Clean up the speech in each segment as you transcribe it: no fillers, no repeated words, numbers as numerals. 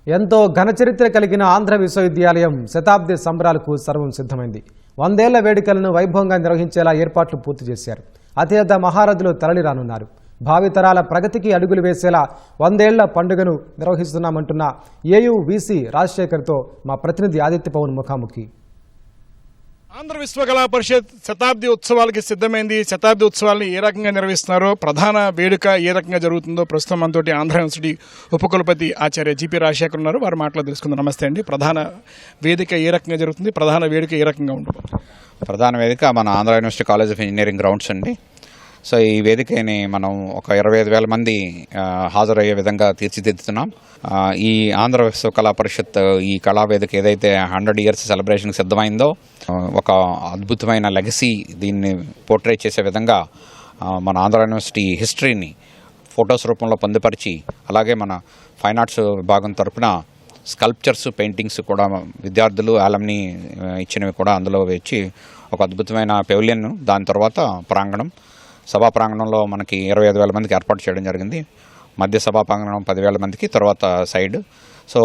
ఎంతో ఘనచరిత్ర కలిగిన ఆంధ్ర విశ్వవిద్యాలయం శతాబ్ది సంబరాలకు సర్వం సిద్ధమైంది. 100 ఏళ్ల వేడుకలను వైభవంగా నిర్వహించేలా ఏర్పాట్లు పూర్తి చేశారు. అతిరథ మహారథులు తరలిరానున్నారు. భావితరాల ప్రగతికి అడుగులు వేసేలా 100 ఏళ్ల పండుగను నిర్వహిస్తున్నామంటున్న ఏయూ వీసీ రాజశేఖర్తో మా ప్రతినిధి ఆదిత్య పవన్ ముఖాముఖి. ఆంధ్ర విశ్వకళా పరిషత్ శతాబ్ది ఉత్సవాలకి సిద్ధమైంది. శతాబ్ది ఉత్సవాలను ఏ రకంగా నిర్వహిస్తున్నారో, ప్రధాన వేడుక ఏ రకంగా జరుగుతుందో ప్రస్తుతం మనతోటి ఆంధ్ర యూనివర్సిటీ ఉపకులపతి ఆచార్య జీపీ రాజశేఖర్ ఉన్నారు. వారి మాటలు తెలుసుకుందాం. నమస్తే అండి. ప్రధాన వేదిక ఏ రకంగా జరుగుతుంది, ప్రధాన వేడుక ఏ రకంగా ఉంటుంది? ప్రధాన వేదిక మన Andhra university college of engineering grounds అండి. సో ఈ వేదికని మనం ఒక 25,000 మంది హాజరయ్యే విధంగా తీర్చిదిద్దుతున్నాం. ఈ ఆంధ్ర విశ్వకళా పరిషత్ ఈ కళావేదిక ఏదైతే 100 ఇయర్స్ సెలబ్రేషన్కి సిద్ధమైందో, ఒక అద్భుతమైన లెగసీ దీన్ని పోర్ట్రేట్ చేసే విధంగా మన ఆంధ్ర యూనివర్సిటీ హిస్టరీని ఫొటోస్ రూపంలో పొందుపరిచి, అలాగే మన ఫైన్ ఆర్ట్స్ విభాగం తరఫున స్కల్ప్చర్స్, పెయింటింగ్స్ కూడా విద్యార్థులు అలమ్ని ఇచ్చినవి కూడా అందులో వచ్చి ఒక అద్భుతమైన పెవిలియన్, దాని తర్వాత ప్రాంగణం, సభా ప్రాంగణంలో మనకి 25,000 మందికి ఏర్పాటు చేయడం జరిగింది. మధ్య సభా ప్రాంగణం 10,000 మందికి, తర్వాత సైడ్. సో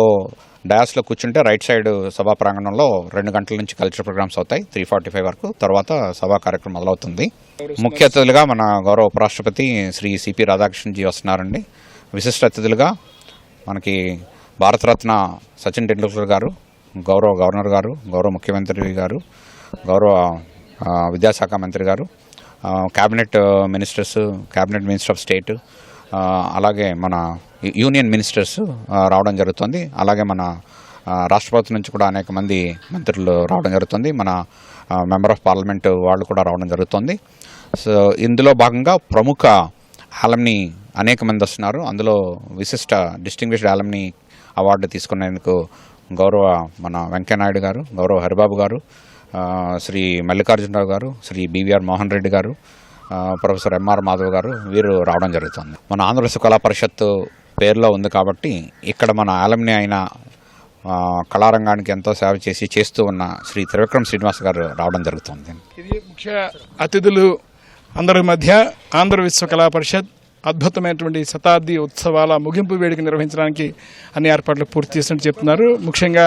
డయాస్లో కూర్చుంటే రైట్ సైడ్ సభా ప్రాంగణంలో 2 గంటల నుంచి కల్చరల్ ప్రోగ్రామ్స్ అవుతాయి, 3:45 వరకు. తర్వాత సభా కార్యక్రమం మొదలవుతుంది. ముఖ్య అతిథులుగా మన గౌరవ ఉపరాష్ట్రపతి శ్రీ సిపి రాధాకృష్ణన్జీ వస్తున్నారండి. విశిష్ట అతిథులుగా మనకి భారతరత్న సచిన్ టెండూల్కర్ గారు, గౌరవ గవర్నర్ గారు, గౌరవ ముఖ్యమంత్రి గారు, గౌరవ విద్యాశాఖ మంత్రి గారు, cabinet ministers, cabinet minister of state, అలాగే మన యూనియన్ మినిస్టర్స్ రావడం జరుగుతుంది. అలాగే మన రాష్ట్రపతి నుంచి కూడా అనేక మంది మంత్రులు రావడం జరుగుతుంది. మన మెంబర్ ఆఫ్ పార్లమెంట్ వాళ్ళు కూడా రావడం జరుగుతుంది. సో ఇందులో భాగంగా ప్రముఖ ఆలమ్ని అనేక మంది వస్తున్నారు. అందులో విశిష్ట డిస్టింగ్విష్డ్ ఆలమ్ని అవార్డు తీసుకునేందుకు గౌరవ మన వెంకయ్యనాయుడు గారు, గౌరవ హరిబాబు గారు, శ్రీ మల్లికార్జునరావు గారు, శ్రీ బివిఆర్ మోహన్ రెడ్డి గారు, ప్రొఫెసర్ ఎంఆర్ మాధవ్ గారు, వీరు రావడం జరుగుతుంది. మన ఆంధ్ర విశ్వకళా పరిషత్ పేరులో ఉంది కాబట్టి ఇక్కడ మన ఆలమ్ని అయిన కళారంగానికి ఎంతో సేవ చేస్తూ ఉన్న శ్రీ త్రివిక్రమ్ శ్రీనివాస్ గారు రావడం జరుగుతుంది. ఇది ముఖ్య అతిథులు అందరి మధ్య ఆంధ్ర విశ్వకళా పరిషత్ అద్భుతమైనటువంటి శతాబ్ది ఉత్సవాల ముగింపు వేడుక నిర్వహించడానికి అన్ని ఏర్పాట్లు పూర్తి చేసినట్టు చెప్తున్నారు. ముఖ్యంగా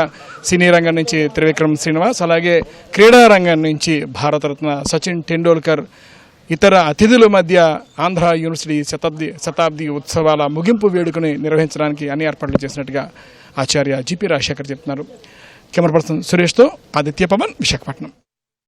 సినీ రంగం నుంచి త్రివిక్రమ్ శ్రీనివాస్, అలాగే క్రీడా రంగం నుంచి భారతరత్న సచిన్ టెండూల్కర్, ఇతర అతిథుల మధ్య ఆంధ్ర యూనివర్సిటీ శతాబ్ది ఉత్సవాల ముగింపు వేడుకని నిర్వహించడానికి అన్ని ఏర్పాట్లు చేసినట్టుగా ఆచార్య జీపీ రాజశేఖర్ చెప్తున్నారు. కెమెరా పర్సన్ సురేష్తో ఆదిత్య పవన్, విశాఖపట్నం.